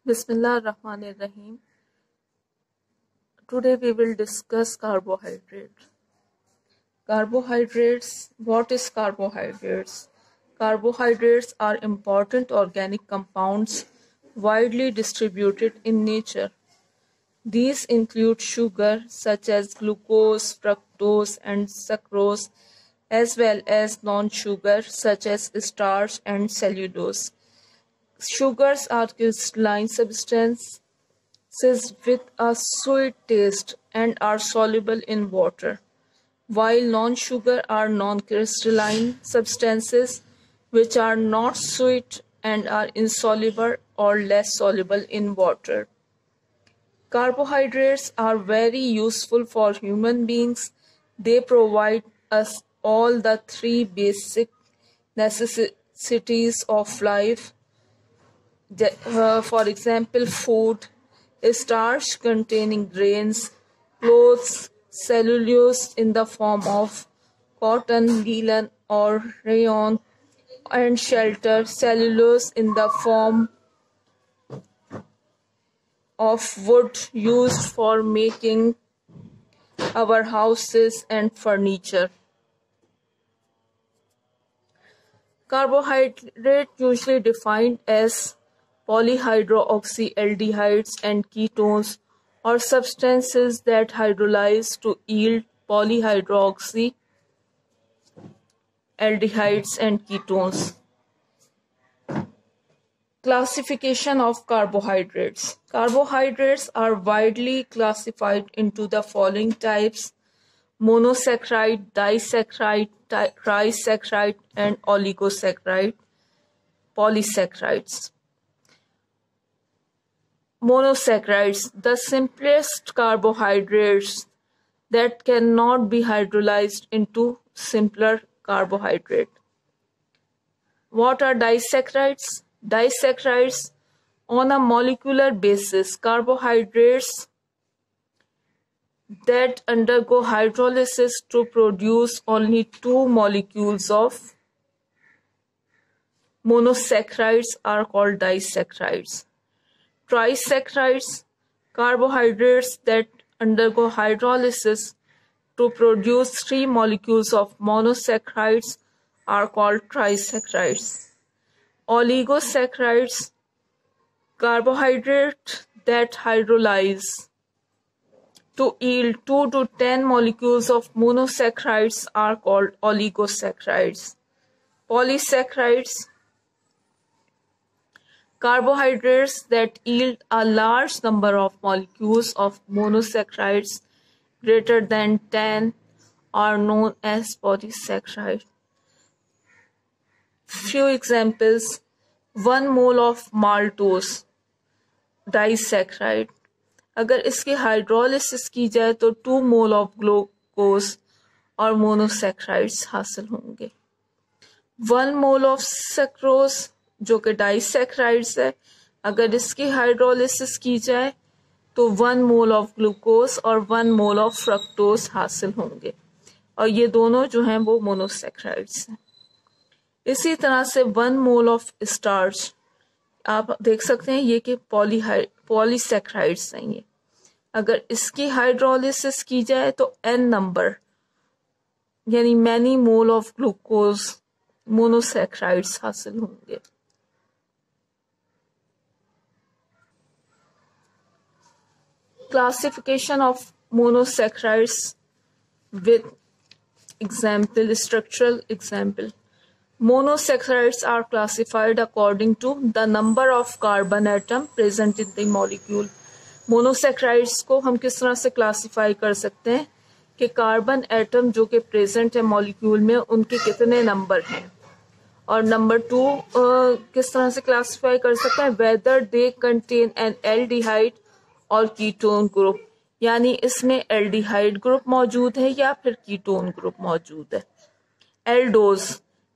Bismillah ar-Rahman ar-Rahim. Today we will discuss carbohydrates. What is carbohydrates? Carbohydrates are important organic compounds widely distributed in nature. These include sugar such as glucose, fructose, and sucrose, as well as non-sugar such as starch and cellulose. Sugars are crystalline substances with a sweet taste and are soluble in water, while non-sugar are non-crystalline substances which are not sweet and are insoluble or less soluble in water. Carbohydrates are very useful for human beings. They provide us all the three basic necessities of life. For example, food, starch containing grains, clothes, cellulose in the form of cotton, nylon, or rayon, and shelter, cellulose in the form of wood used for making our houses and furniture. Carbohydrate usually defined as polyhydroxyaldehydes and ketones, or substances that hydrolyze to yield polyhydroxyaldehydes and ketones. Classification of carbohydrates. Carbohydrates are widely classified into the following types: monosaccharide, disaccharide, trisaccharide, and oligosaccharide. Polysaccharides. Monosaccharides, the simplest carbohydrates that cannot be hydrolyzed into simpler carbohydrate. What are disaccharides? Disaccharides, on a molecular basis, carbohydrates that undergo hydrolysis to produce only two molecules of monosaccharides are called disaccharides. Trisaccharides, carbohydrates that undergo hydrolysis to produce three molecules of monosaccharides are called trisaccharides. Oligosaccharides, carbohydrates that hydrolyze to yield 2 to 10 molecules of monosaccharides are called oligosaccharides. Polysaccharides, carbohydrates that yield a large number of molecules of monosaccharides greater than 10 are known as polysaccharides. Few examples: 1 mole of maltose disaccharide, अगर इसकी hydrolysis की जाए तो 2 mole of glucose और monosaccharides हासिल होंगे. 1 mole of sucrose जो कि डाइसैक्राइड्स है, अगर इसकी हाइड्रोलिसिस की जाए तो 1 मोल ऑफ ग्लूकोज और 1 मोल ऑफ फ्रक्टोज हासिल होंगे, और ये दोनों जो हैं वो मोनोसैक्राइड्स हैं. इसी तरह से 1 मोल ऑफ स्टार्च, आप देख सकते हैं ये कि पॉलीसैक्राइड्स हैं. ये अगर इसकी हाइड्रोलिसिस की जाए तो n नंबर यानी many mole of glucose monosaccharides हासिल होंगे. Classification of monosaccharides with example, structural example. Monosaccharides are classified according to the number of carbon atom present in the molecule. Monosaccharides को हम किस तरह से क्लासीफाई कर सकते हैं कि कार्बन एटम जो कि प्रेजेंट है मॉलिक्यूल में उनके कितने नंबर हैं. और नंबर 2 किस तरह से क्लासीफाई कर सकते हैं, whether they contain N aldehyde और कीटोन ग्रुप, यानी इसमें एल्डिहाइड ग्रुप मौजूद है या फिर कीटोन ग्रुप मौजूद है.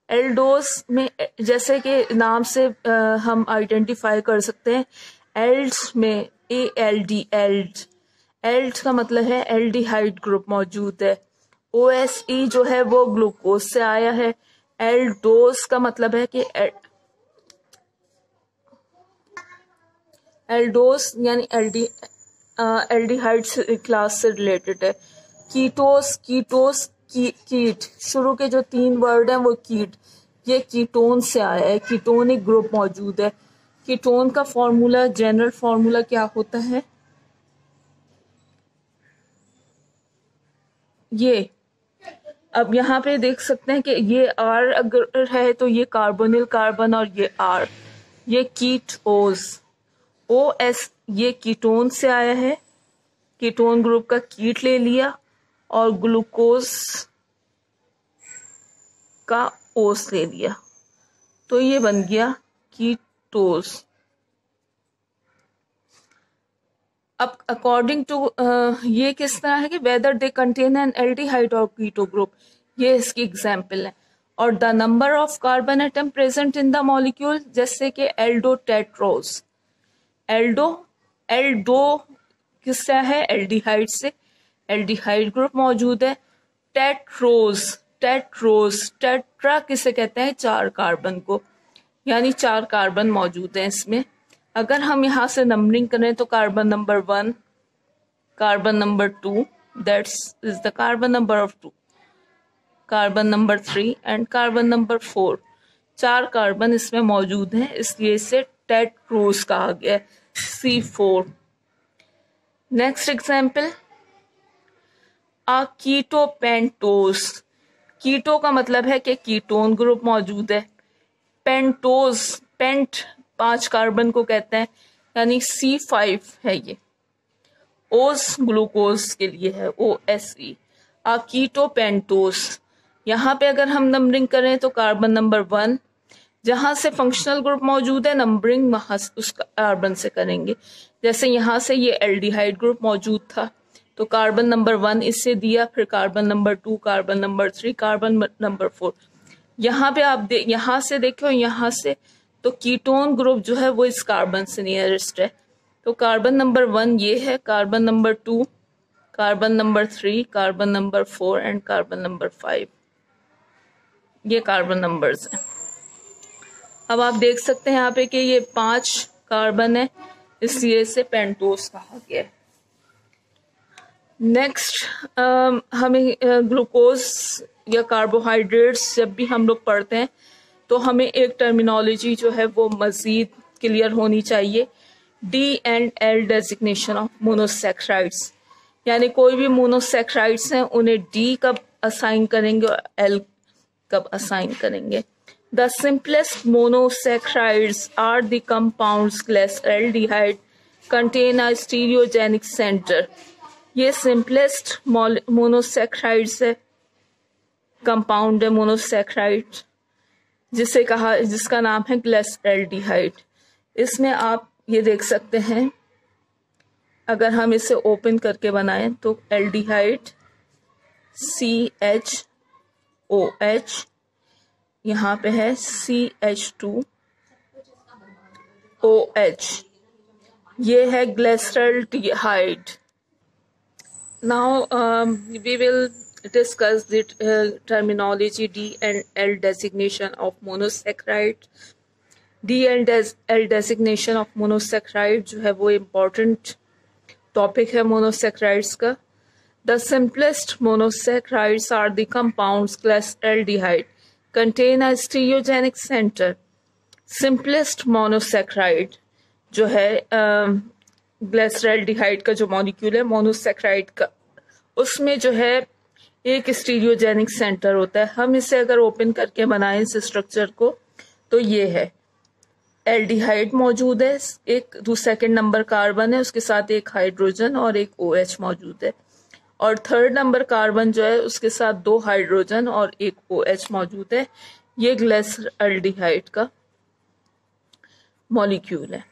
एल्डोज में जैसे कि नाम से हम आइडेंटिफाई कर सकते हैं, एल्ड्स में एल्ड का मतलब है एल्डिहाइड ग्रुप मौजूद है. OSE जो है वो ग्लूकोज से आया है. एल्डोज का मतलब है कि एल्डोस यानी एल्डिहाइड क्लास से रिलेटेड है। कीटोस कीट, शुरू के जो 3 वर्ड हैं वो कीट, ये कीटोन से आया है। कीटोनिक ग्रुप मौजूद है। कीटोन का फॉर्मूला, जनरल फॉर्मूला क्या होता है? ये अब यहाँ पे देख सकते हैं कि ये R अगर है तो ये कार्बोनिल कार्बन, और ये R, ये कीटोज। OS ये कीटोन से आया है, कीटोन ग्रुप का कीट ले लिया, और ग्लूकोज का ओस ले लिया, तो ये बन गया कीटोज। अब अकॉर्डिंग टू ये किस तरह है कि whether they contain N aldehyde और कीटो ग्रुप, ये इसकी एग्जाम्पल है। और the number of carbon atom present in the molecule, जैसे कि एल्डोटेट्रोज, एल्डो किससे है? एल्डिहाइड से, एल्डिहाइड ग्रुप मौजूद है। टेट्रोज, टेट्रा किसे कहते हैं? 4 कार्बन को, यानी 4 कार्बन मौजूद हैं इसमें। अगर हम यहाँ से नंबरिंग करें तो carbon number 1, carbon number 2, that's is the carbon number of 2, carbon number 3 and carbon number 4, 4 carbon इसमें मौजूद हैं, इसलिए इसे टेट्रोज कहा गया है, C4। Next example, कीटोपेंटोज। कीटो का मतलब है कि कीटोन ग्रुप मौजूद है। पेंटोज, पेंट 5 कार्बन को कहते हैं, यानी C5 है ये। ओस ग्लूकोज के लिए है, OSE। कीटोपेंटोज, यहाँ पे अगर हम नंबरिंग करें तो कार्बन नंबर 1, जहां से फंक्शनल ग्रुप मौजूद है नंबरिंग वहां उस कार्बन से करेंगे। जैसे यहाँ से ये एल्डिहाइड ग्रुप मौजूद था तो कार्बन नंबर 1 इससे दिया, फिर carbon number 2, carbon number 3, carbon number 4। यहाँ पे आप यहाँ से देखो, यहाँ से तो कीटोन ग्रुप जो है वो इस कार्बन से नियरेस्ट है, तो कार्बन नंबर 1 ये है, carbon number 2, carbon number 3, carbon number 4 and carbon number 5, ये कार्बन नंबर्स हैं। अब आप देख सकते हैं यहाँ पे कि ये 5 कार्बन है, इसलिए इसे पेंटोज कहा गया है। नेक्स्ट हमें ग्लूकोज या कार्बोहाइड्रेट्स जब भी हम लोग पढ़ते हैं तो हमें एक टर्मिनोलॉजी जो है वो मजीद क्लियर होनी चाहिए। D&L डेजिग्नेशन ऑफ मोनोसैक्राइड्स, यानी कोई भी मोनोसैक्राइड्स हैं उन्हें D कब असाइन करेंगे और L कब असाइन करेंगे। The simplest monosaccharides are the compounds glyceraldehyde contain a stereogenic centre. ये सिंपलेस्ट मोनोसैक्राइड्स है, कंपाउंड है मोनोसैक्राइड, जिसका नाम है ग्लिसरॉल्डिहाइड। इसमें आप ये देख सकते हैं, अगर हम इसे ओपन करके बनाएं तो एल्डिहाइड CHOH, यहाँ पे है CH2OH, ये है glyceraldehyde. Now we will discuss the terminology D&L designation of monosaccharide. D&L designation of monosaccharide जो है वो important topic है monosaccharides का। The simplest monosaccharides are the compounds glyceraldehyde contain a stereogenic center. Simplest monosaccharide जो है glyceraldehyde का जो molecule है मोनोसैक्राइड का, उसमें जो है एक स्टीरियोजेनिक सेंटर होता है। हम इसे अगर ओपन करके बनाएं इस स्ट्रक्चर को तो ये है, एल्डिहाइड मौजूद है, एक 2 नंबर कार्बन है, उसके साथ एक हाइड्रोजन और एक OH मौजूद है, और 3rd नंबर कार्बन जो है उसके साथ 2 हाइड्रोजन और एक OH मौजूद है। ये ग्लिसरॉल्डिहाइड का मॉलिक्यूल है।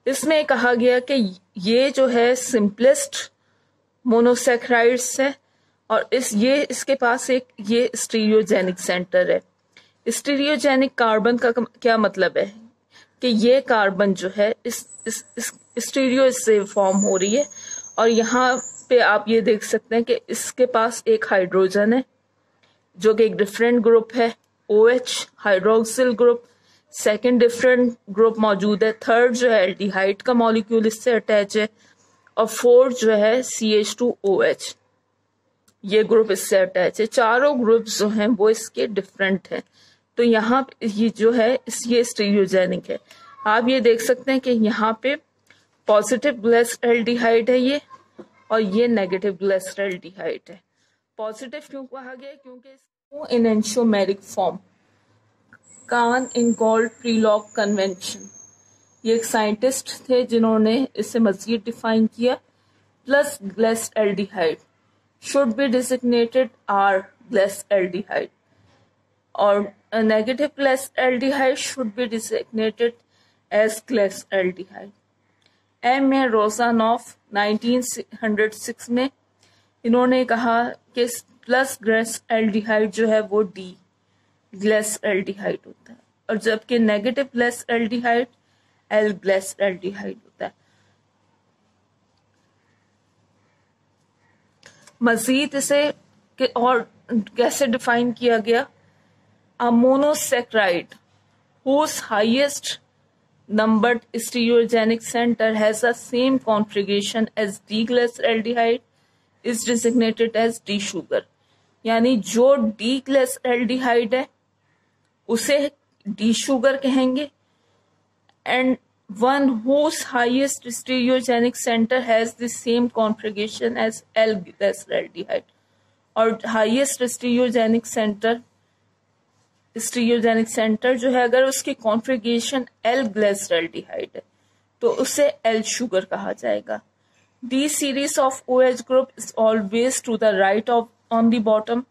इसमें कहा गया कि ये जो है सिंपलेस्ट मोनोसैक्राइड्स है, और इसके पास एक ये स्टीरियोजेनिक सेंटर है। स्टीरियोजेनिक कार्बन का क्या मतलब है कि ये कार्बन जो है इस स्टीरियो से फॉर्म हो रही है, और यहाँ पे आप ये देख सकते हैं कि इसके पास एक हाइड्रोजन है जो कि एक डिफरेंट ग्रुप है, OH hydroxyl group, second different group मौजूद है, थर्ड जो है एल्डिहाइड का मॉलिक्यूल इससे अटैच है, और फोर्थ जो है CH2OH ये ग्रुप इससे अटैच है। चारों ग्रुप्स जो हैं वो इसके डिफरेंट हैं। तो यहाँ ये जो है ये स्टीरियोजेनिक है। आप ये देख सकते हैं कि यहाँ पे पॉजिटिव ग्लिसरॉल्डिहाइड है ये, और ये नेगेटिव ग्लिसरॉल्डिहाइड है। पॉजिटिव क्यों कहा गया? क्योंकि इसको एनेंटियोमेरिक फॉर्म, कान इनगोल्ड प्रीलॉग कन्वेंशन, ये एक साइंटिस्ट थे जिन्होंने इसे मजीद डिफाइन किया। Plus glyceraldehyde should be designated R glyceraldehyde, और negative glyceraldehyde should be designated as glyceraldehyde. M. रोजानॉफ 1906 में इन्होंने कहा कि प्लस ग्लिसरॉल्डिहाइड जो है वो D ग्लिसरॉल्डिहाइड होता है, और जबकि नेगेटिव ग्लिसरॉल्डिहाइड L ग्लिसरॉल्डिहाइड होता है। मजीद इसे और कैसे डिफाइन किया गया? अ monosaccharide whose highest numbered stereogenic center has the same configuration as D-glyceraldehyde is designated as D sugar. यानी जो D-glyceraldehyde है उसे D sugar कहेंगे, and one whose highest stereogenic center has the same configuration as L-glyceraldehyde, और highest stereogenic center जो है अगर उसकी कॉन्फ़िगरेशन L-glyceraldehyde है तो उसे L sugar कहा जाएगा। D series of OH group is always to the right of on the bottom.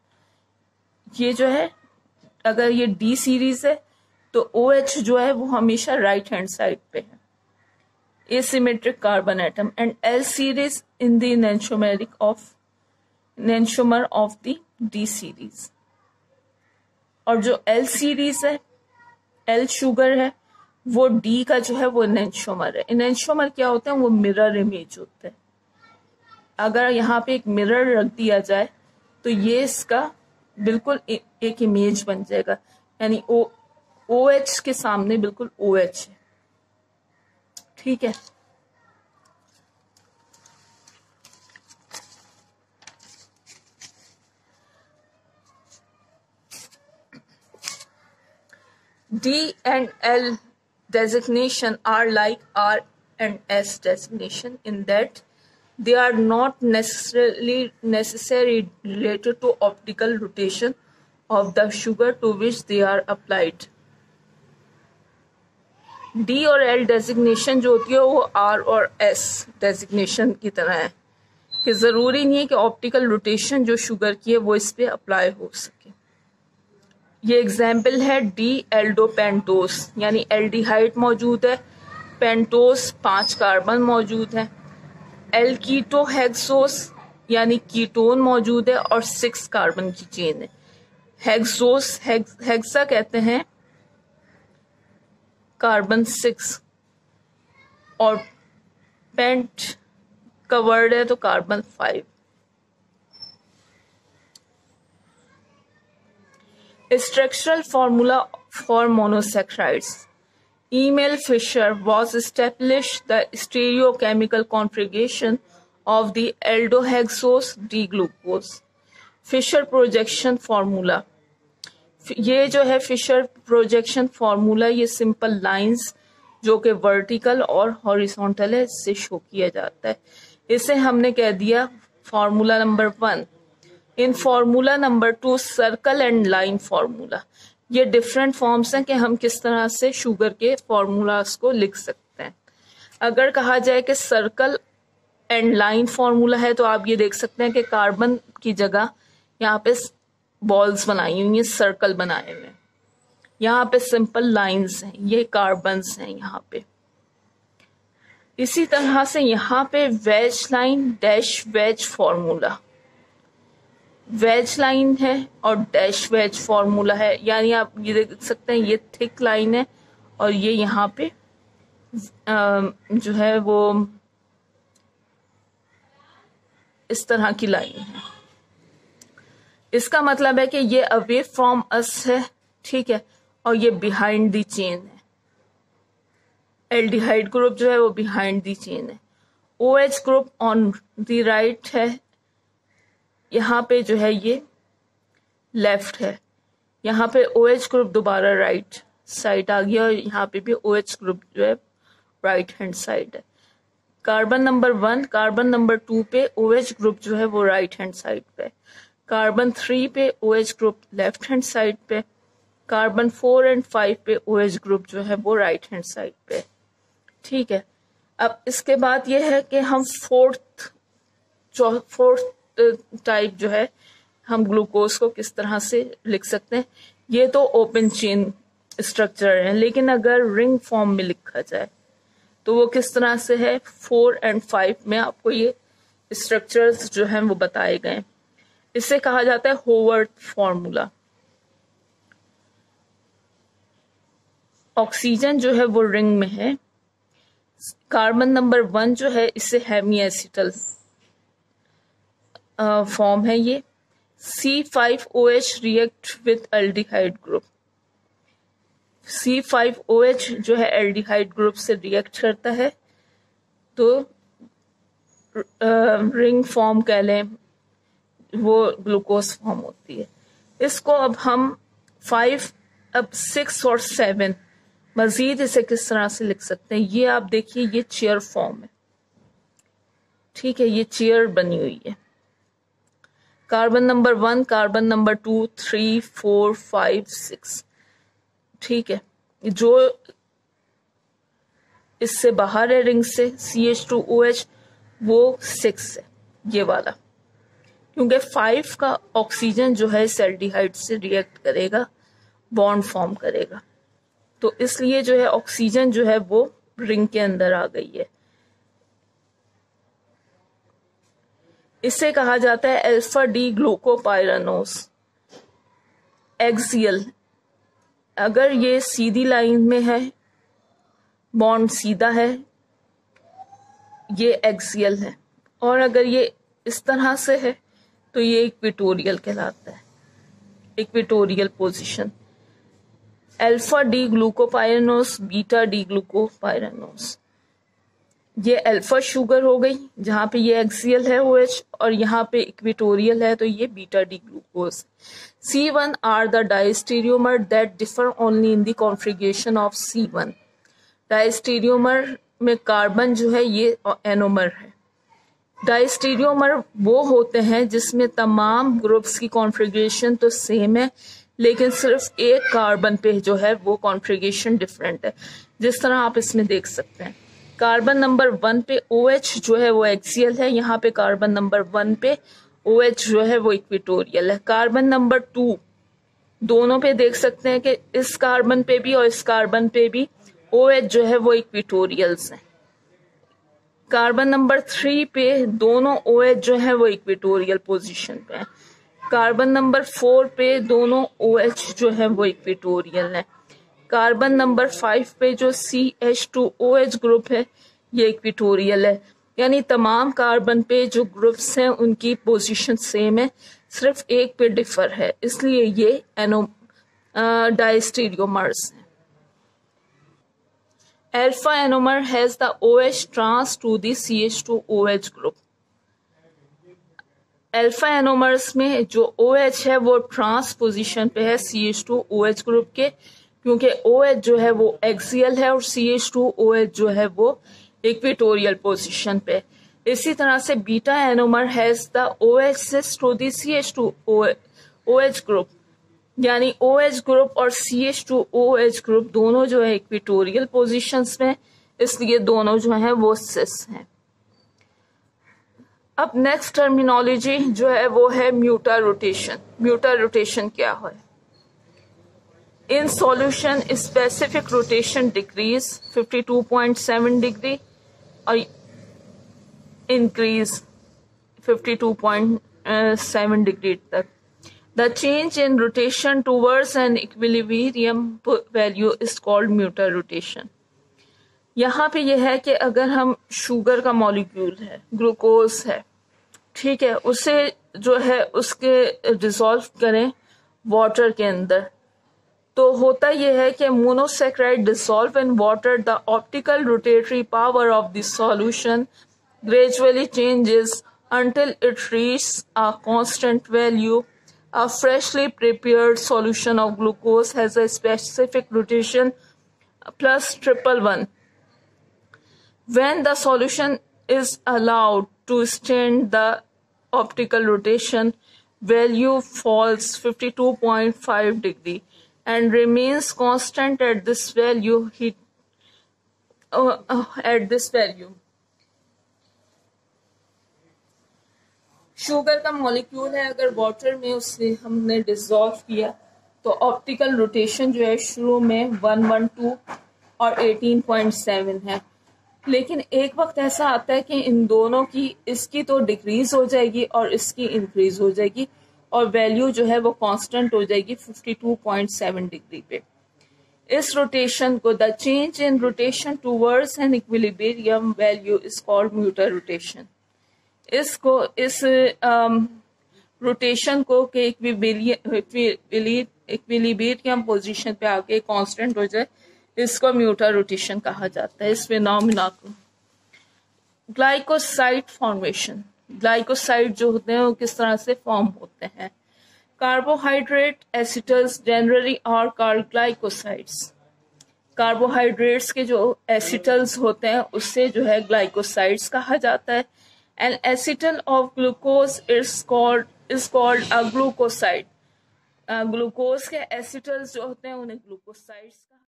ये जो है अगर ये D series है तो OH जो है वो हमेशा राइट हैंड साइड पे है, asymmetric carbon atom, and L series in the enantiomer of the D series. और जो L series है, L sugar है, वो D का जो है वो enantiomer है। enantiomer क्या होता है? वो मिरर इमेज होता है। अगर यहाँ पे एक मिरर रख दिया जाए तो ये इसका बिल्कुल एक इमेज बन जाएगा, यानी OH के सामने बिल्कुल OH है। ठीक है, D and L designation are like R and S designation in that they are not necessarily related to optical rotation of the sugar to which they are applied. D और L designation जो होती है वो R और S designation की तरह है कि ज़रूरी नहीं है कि ऑप्टिकल रोटेशन जो शुगर की है वो इस पे अप्लाई हो सके। ये एग्जाम्पल है डी एल्डोपेंटोस, यानी एल्डिहाइड मौजूद है, पेंटोस 5 कार्बन मौजूद है, एल कीटोहेक्सोस यानी कीटोन मौजूद है और 6 कार्बन की चेन है। हेक्सोस हेक्सा कहते हैं कार्बन 6, और पेंट का वर्ड है तो carbon 5। Structural formula for monosaccharides. Emil Fischer was established the stereochemical configuration of the aldohexose D-glucose. Fischer projection formula. ये जो है फिशर प्रोजेक्शन फार्मूला, ये सिंपल लाइंस जो कि वर्टिकल और हॉरिजॉन्टल है इससे शो किया जाता है। इसे हमने कह दिया formula number 1। In formula number 2 circle and line formula. ये डिफरेंट फॉर्म्स हैं कि हम किस तरह से शुगर के फार्मूलाज को लिख सकते हैं। अगर कहा जाए कि सर्कल एंड लाइन फार्मूला है तो आप ये देख सकते हैं कि कार्बन की जगह यहाँ पे बॉल्स बनाई हुई हैं, सर्कल बनाए हुए हैं, यहाँ पे सिंपल लाइंस हैं, ये कार्बन्स हैं यहाँ पे। इसी तरह से यहाँ पे wedge line dash wedge formula, wedge line है और डैश वेज फार्मूला है, यानी आप ये देख सकते हैं ये थिक लाइन है और ये यहाँ पे जो है वो इस तरह की लाइन है। इसका मतलब है कि ये अवे फ्रॉम अस है, ठीक है, और ये बिहाइंड दी चेन है। एल्डिहाइड ग्रुप जो है वो बिहाइंड दी चेन है। OH group on the right है, यहाँ पे जो है ये लेफ्ट है। यहाँ पे OH ग्रुप दोबारा राइट साइड आ गया और यहाँ पे भी OH ग्रुप जो है राइट हैंड साइड है। कार्बन नंबर 1 कार्बन नंबर 2 पे OH ग्रुप जो है वो राइट हैंड साइड पे। कार्बन 3 पे OH group left hand side पे। कार्बन 4 एंड 5 पे OH ग्रुप जो है वो राइट हैंड साइड पे। ठीक है, अब इसके बाद ये है कि हम फोर्थ टाइप जो है हम ग्लूकोज को किस तरह से लिख सकते हैं। ये तो ओपन चेन स्ट्रक्चर है, लेकिन अगर रिंग फॉर्म में लिखा जाए तो वो किस तरह से है। 4 एंड 5 में आपको ये स्ट्रक्चर्स जो हैं वो बताए गए। इसे कहा जाता है होवर्थ फॉर्मूला। ऑक्सीजन जो है वो रिंग में है। कार्बन नंबर 1 जो है इससे हेमी एसिटल फॉर्म है ये। C5OH react with aldehyde group. C5OH जो है एल्डिहाइड ग्रुप से रिएक्ट करता है तो रिंग फॉर्म कह लें, वो ग्लूकोज फॉर्म होती है। इसको अब हम 6 और 7 मजीद इसे किस तरह से लिख सकते हैं। ये आप देखिए, ये चेयर फॉर्म है। ठीक है, ये चेयर बनी हुई है। Carbon number 1 carbon number 2 3 4 5 6। ठीक है, जो इससे बाहर है रिंग से CH2OH वो 6 है ये वाला, क्योंकि 5 का ऑक्सीजन जो है एल्डिहाइड से रिएक्ट करेगा, बॉन्ड फॉर्म करेगा, तो इसलिए जो है ऑक्सीजन जो है वो रिंग के अंदर आ गई है। इसे कहा जाता है अल्फा डी ग्लूकोपाइरानोस एक्सियल। अगर ये सीधी लाइन में है, बॉन्ड सीधा है, ये एक्सियल है, और अगर ये इस तरह से है तो ये इक्वेटोरियल कहलाता है, equatorial position. Alpha D glucopyranose, beta D glucopyranose. ये अल्फा शुगर हो गई जहां पे ये एक्सियल है OH, और यहाँ पे इक्वेटोरियल है तो ये beta D glucose. C1 are the diastereomer that differ only in the configuration of C1। Diastereomer में कार्बन जो है ये एनोमर है। डाइस्टेरियोमर वो होते हैं जिसमें तमाम ग्रुप्स की कॉन्फ़िगरेशन तो सेम है, लेकिन सिर्फ एक कार्बन पे जो है वो कॉन्फ़िगरेशन डिफरेंट है, जिस तरह आप इसमें देख सकते हैं। कार्बन नंबर 1 पे OH जो है वो एक्सियल है, यहाँ पे कार्बन नंबर 1 पे OH जो है वो इक्वेटोरियल है। कार्बन नंबर 2 दोनों पे देख सकते हैं कि इस कार्बन पे भी और इस कार्बन पे भी OH जो है वो इक्वेटोरियल्स हैं। कार्बन नंबर 3 पे दोनों OH जो है वो इक्वेटोरियल पोजीशन पे हैं। कार्बन नंबर 4 पे दोनों OH जो है वो इक्वेटोरियल है। कार्बन नंबर 5 पे जो CH2OH ग्रुप है ये इक्वेटोरियल है। यानी तमाम कार्बन पे जो ग्रुप्स हैं उनकी पोजीशन सेम है, सिर्फ एक पे डिफर है, इसलिए ये डाइस्टेरियोमर्स हैं। Alpha enomer has the OH trans to the CH2OH group. Alpha anomers में जो OH है वो ट्रांस पोजीशन पे है CH2OH ग्रुप के, क्योंकि OH जो है वो एक्सियल है और CH2OH जो है वो इक्वेटोरियल पोजीशन पे। इसी तरह से beta anomer has the OH cis to the CH2OH group, यानी OH ग्रुप और CH2OH ग्रुप दोनों जो है इक्वेटोरियल पोजीशंस में, इसलिए दोनों जो हैं वो सिस हैं। अब नेक्स्ट टर्मिनोलॉजी जो है वो है म्यूटा रोटेशन। म्यूटा रोटेशन क्या है? In solution specific rotation decrease 52.7 degree और इंक्रीज 52.7 डिग्री तक। The change in rotation towards an equilibrium value is called muta rotation. यहाँ पे यह है कि अगर हम शुगर का मॉलिक्यूल है, ग्लूकोज है, ठीक है, उसे जो है उसके डिसॉल्व करें वाटर के अंदर, तो होता यह है कि monosaccharide dissolve in water, the optical rotatory power of the solution gradually changes until it reaches a constant value. A freshly prepared solution of glucose has a specific rotation plus triple one. When the solution is allowed to extend, the optical rotation value falls 52.5 degree and remains constant at this value. Sugar का molecule है, अगर water में उसे हमने dissolve किया तो optical rotation जो है शुरू में 112 और 18.7 है, लेकिन एक वक्त ऐसा आता है कि इन दोनों की, इसकी तो डिक्रीज हो जाएगी और इसकी इंक्रीज हो जाएगी और वैल्यू जो है वो कांस्टेंट हो जाएगी 52.7 डिग्री पे। इस रोटेशन को, the change in rotation towards an equilibrium value is called mutarotation. इस रोटेशन को के इक्विलिब्रियम पोजीशन पे आके कांस्टेंट हो जाए, इसको म्यूटर रोटेशन कहा जाता है। इस फिनोमेना को ग्लाइकोसाइड फॉर्मेशन, ग्लाइकोसाइड जो होते हैं वो किस तरह से फॉर्म होते हैं। Carbohydrate acetals generally are called glycosides. Carbohydrates के जो एसिटल्स होते हैं उससे जो है ग्लाइकोसाइड्स कहा जाता है। An acetal of glucose is called a glucoside. Glucose के एसिटल्स जो होते हैं उन्हें ग्लूकोसाइड्स